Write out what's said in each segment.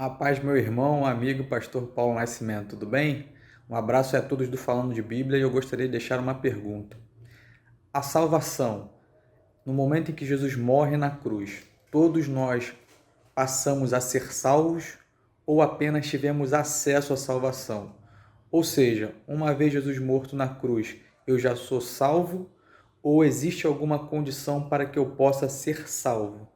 A paz, meu irmão, amigo, pastor Paulo Nascimento, tudo bem? Um abraço a todos do Falando de Bíblia e eu gostaria de deixar uma pergunta. A salvação, no momento em que Jesus morre na cruz, todos nós passamos a ser salvos ou apenas tivemos acesso à salvação? Ou seja, uma vez Jesus morto na cruz, eu já sou salvo ou existe alguma condição para que eu possa ser salvo?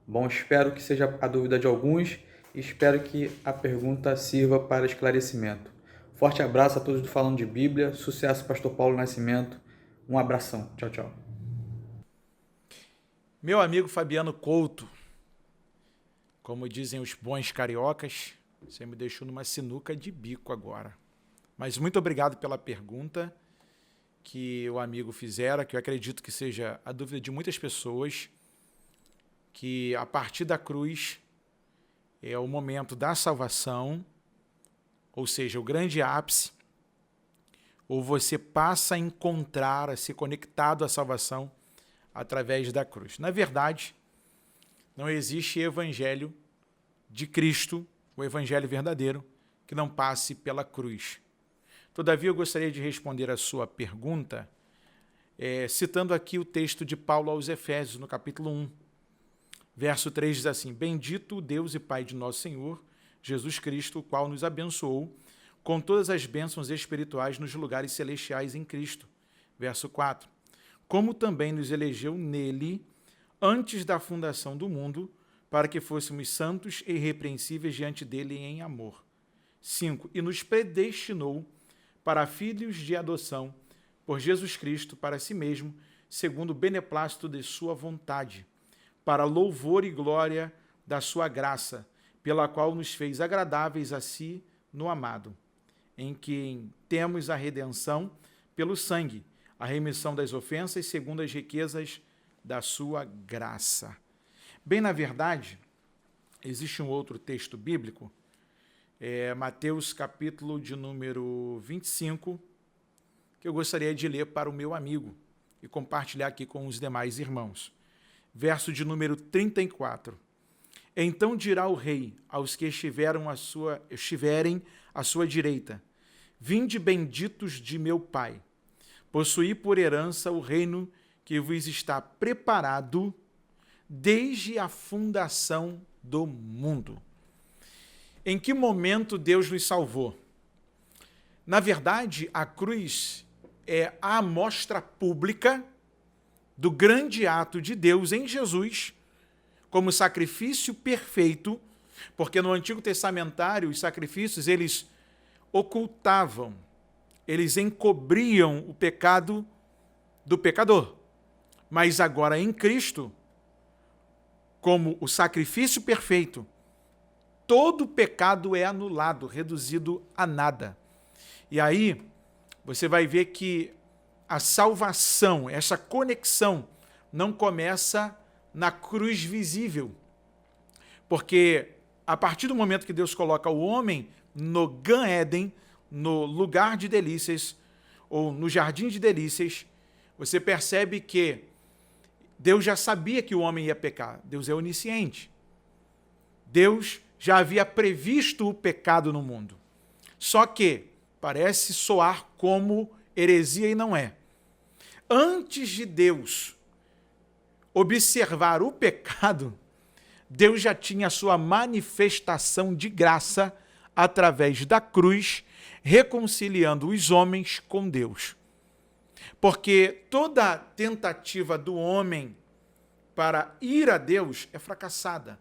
Bom, espero que seja a dúvida de alguns e espero que a pergunta sirva para esclarecimento. Forte abraço a todos do Falando de Bíblia. Sucesso, pastor Paulo Nascimento. Um abração. Tchau, tchau. Meu amigo Fabiano Couto, como dizem os bons cariocas, você me deixou numa sinuca de bico agora. Mas muito obrigado pela pergunta que o amigo fizera, que eu acredito que seja a dúvida de muitas pessoas, que a partir da cruz é o momento da salvação, ou seja, o grande ápice, ou você passa a encontrar, a ser conectado à salvação através da cruz. Na verdade, não existe evangelho de Cristo, o evangelho verdadeiro, que não passe pela cruz. Todavia, eu gostaria de responder a sua pergunta, citando aqui o texto de Paulo aos Efésios, no capítulo 1. Verso 3 diz assim: Bendito o Deus e Pai de nosso Senhor, Jesus Cristo, o qual nos abençoou com todas as bênçãos espirituais nos lugares celestiais em Cristo. Verso 4. Como também nos elegeu nele antes da fundação do mundo, para que fôssemos santos e irrepreensíveis diante dele em amor. 5. E nos predestinou para filhos de adoção por Jesus Cristo para si mesmo, segundo o beneplácito de sua vontade, para louvor e glória da sua graça, pela qual nos fez agradáveis a si no amado, em quem temos a redenção pelo sangue, a remissão das ofensas segundo as riquezas da sua graça. Bem, na verdade, existe um outro texto bíblico, Mateus capítulo de número 25, que eu gostaria de ler para o meu amigo e compartilhar aqui com os demais irmãos. Verso de número 34. Então dirá o rei aos que estiverem à sua direita: Vinde benditos de meu Pai, possuí por herança o reino que vos está preparado desde a fundação do mundo. Em que momento Deus nos salvou? Na verdade, a cruz é a amostra pública do grande ato de Deus em Jesus, como sacrifício perfeito, porque no Antigo Testamentário os sacrifícios eles ocultavam, eles encobriam o pecado do pecador. Mas agora em Cristo, como o sacrifício perfeito, todo pecado é anulado, reduzido a nada. E aí você vai ver que a salvação, essa conexão, não começa na cruz visível. Porque a partir do momento que Deus coloca o homem no Gan Éden, no lugar de delícias, ou no jardim de delícias, você percebe que Deus já sabia que o homem ia pecar. Deus é onisciente. Deus já havia previsto o pecado no mundo. Só que parece soar como heresia e não é. Antes de Deus observar o pecado, Deus já tinha a sua manifestação de graça através da cruz, reconciliando os homens com Deus. Porque toda tentativa do homem para ir a Deus é fracassada.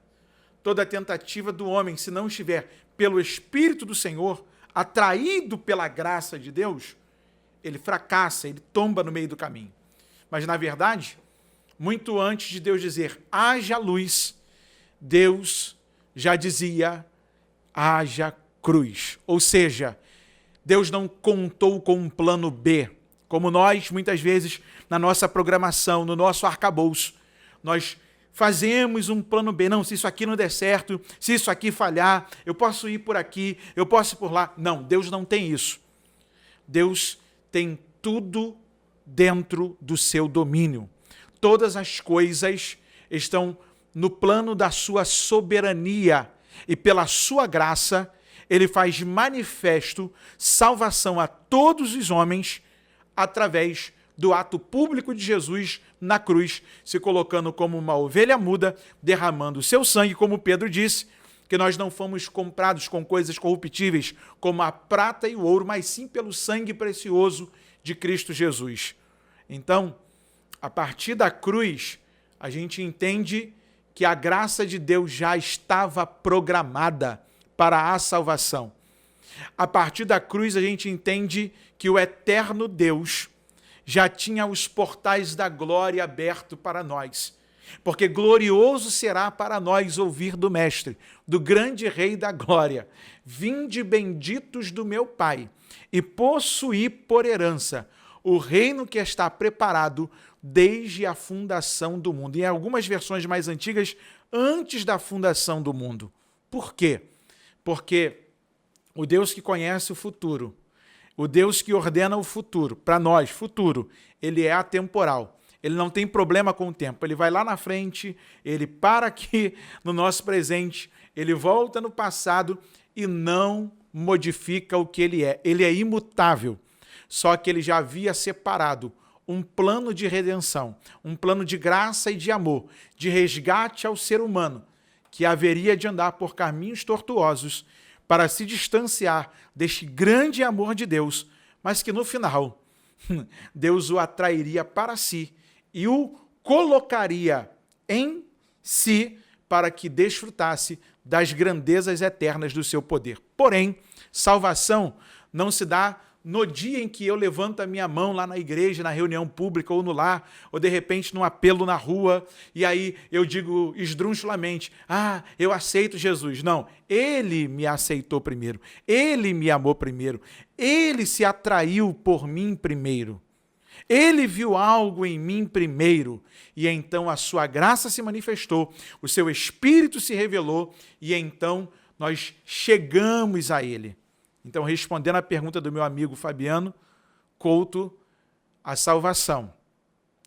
Toda tentativa do homem, se não estiver pelo Espírito do Senhor, atraído pela graça de Deus, ele fracassa, ele tomba no meio do caminho. Mas, na verdade, muito antes de Deus dizer, haja luz, Deus já dizia, haja cruz. Ou seja, Deus não contou com um plano B, como nós, muitas vezes, na nossa programação, no nosso arcabouço, nós fazemos um plano B. Não, se isso aqui não der certo, se isso aqui falhar, eu posso ir por aqui, eu posso ir por lá. Não, Deus não tem isso. Deus tem tudo dentro do seu domínio. Todas as coisas estão no plano da sua soberania E pela sua graça, ele faz manifesto salvação a todos os homens através do ato público de Jesus na cruz, se colocando como uma ovelha muda, derramando o seu sangue, como Pedro disse, que nós não fomos comprados com coisas corruptíveis, como a prata e o ouro, mas sim pelo sangue precioso de Cristo Jesus. Então, a partir da cruz, a gente entende que a graça de Deus já estava programada para a salvação. A partir da cruz, a gente entende que o eterno Deus já tinha os portais da glória abertos para nós. Porque glorioso será para nós ouvir do Mestre, do grande Rei da glória: vinde benditos do meu Pai, e possuí por herança o reino que está preparado desde a fundação do mundo. Em algumas versões mais antigas, antes da fundação do mundo. Por quê? Porque o Deus que conhece o futuro, o Deus que ordena o futuro, para nós, futuro, ele é atemporal. Ele não tem problema com o tempo. Ele vai lá na frente, ele para aqui no nosso presente, ele volta no passado e não modifica o que ele é. Ele é imutável. Só que ele já havia separado um plano de redenção, um plano de graça e de amor, de resgate ao ser humano, que haveria de andar por caminhos tortuosos para se distanciar deste grande amor de Deus, mas que no final Deus o atrairia para si e o colocaria em si para que desfrutasse das grandezas eternas do seu poder. Porém, salvação não se dá no dia em que eu levanto a minha mão lá na igreja, na reunião pública ou no lar, ou de repente num apelo na rua, e aí eu digo esdrunchulamente: ah, eu aceito Jesus. Não, ele me aceitou primeiro, ele me amou primeiro, ele se atraiu por mim primeiro. Ele viu algo em mim primeiro, e então a sua graça se manifestou, o seu Espírito se revelou, e então nós chegamos a ele. Então, respondendo à pergunta do meu amigo Fabiano Couto, a salvação,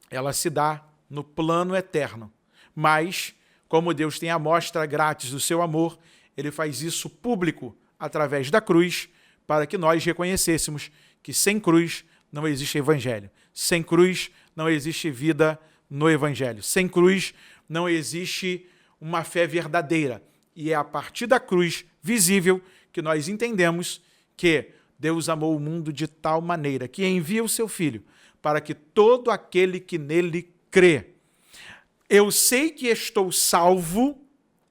ela se dá no plano eterno. Mas, como Deus tem a amostra grátis do seu amor, ele faz isso público através da cruz, para que nós reconhecêssemos que sem cruz não existe evangelho. Sem cruz não existe vida no evangelho. Sem cruz não existe uma fé verdadeira. E é a partir da cruz visível que nós entendemos que Deus amou o mundo de tal maneira que envia o seu Filho para que todo aquele que nele crê. Eu sei que estou salvo,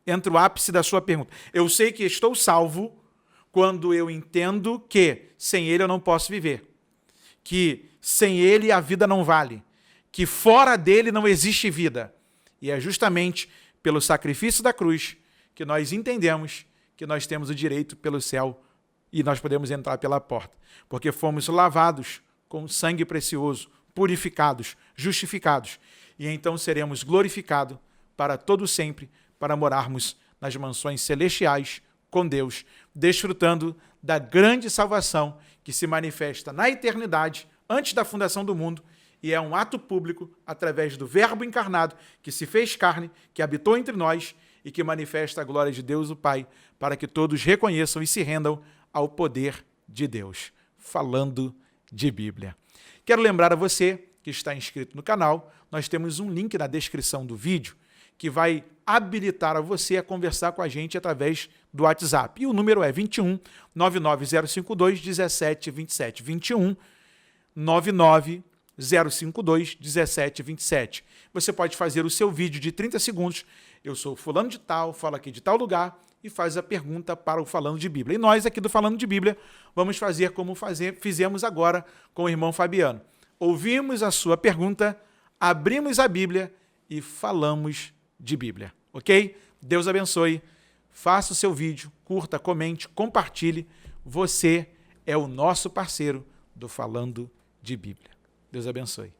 entra o ápice da sua pergunta, eu sei que estou salvo quando eu entendo que sem ele eu não posso viver, que sem ele a vida não vale, que fora dele não existe vida. E é justamente pelo sacrifício da cruz que nós entendemos que nós temos o direito pelo céu e nós podemos entrar pela porta, porque fomos lavados com sangue precioso, purificados, justificados, e então seremos glorificados para todo sempre, para morarmos nas mansões celestiais com Deus, desfrutando da grande salvação que se manifesta na eternidade, antes da fundação do mundo, e é um ato público através do Verbo encarnado, que se fez carne, que habitou entre nós e que manifesta a glória de Deus o Pai, para que todos reconheçam e se rendam ao poder de Deus. Falando de Bíblia. Quero lembrar a você que está inscrito no canal, nós temos um link na descrição do vídeo que vai habilitar a você a conversar com a gente através do WhatsApp. E o número é 21 99052 1727. 21 99052 1727. Você pode fazer o seu vídeo de 30 segundos. Eu sou fulano de tal, falo aqui de tal lugar, e faz a pergunta para o Falando de Bíblia. E nós aqui do Falando de Bíblia vamos fazer como fizemos agora com o irmão Fabiano. Ouvimos a sua pergunta, abrimos a Bíblia e falamos de Bíblia, ok? Deus abençoe, faça o seu vídeo, curta, comente, compartilhe. Você é o nosso parceiro do Falando de Bíblia. Deus abençoe.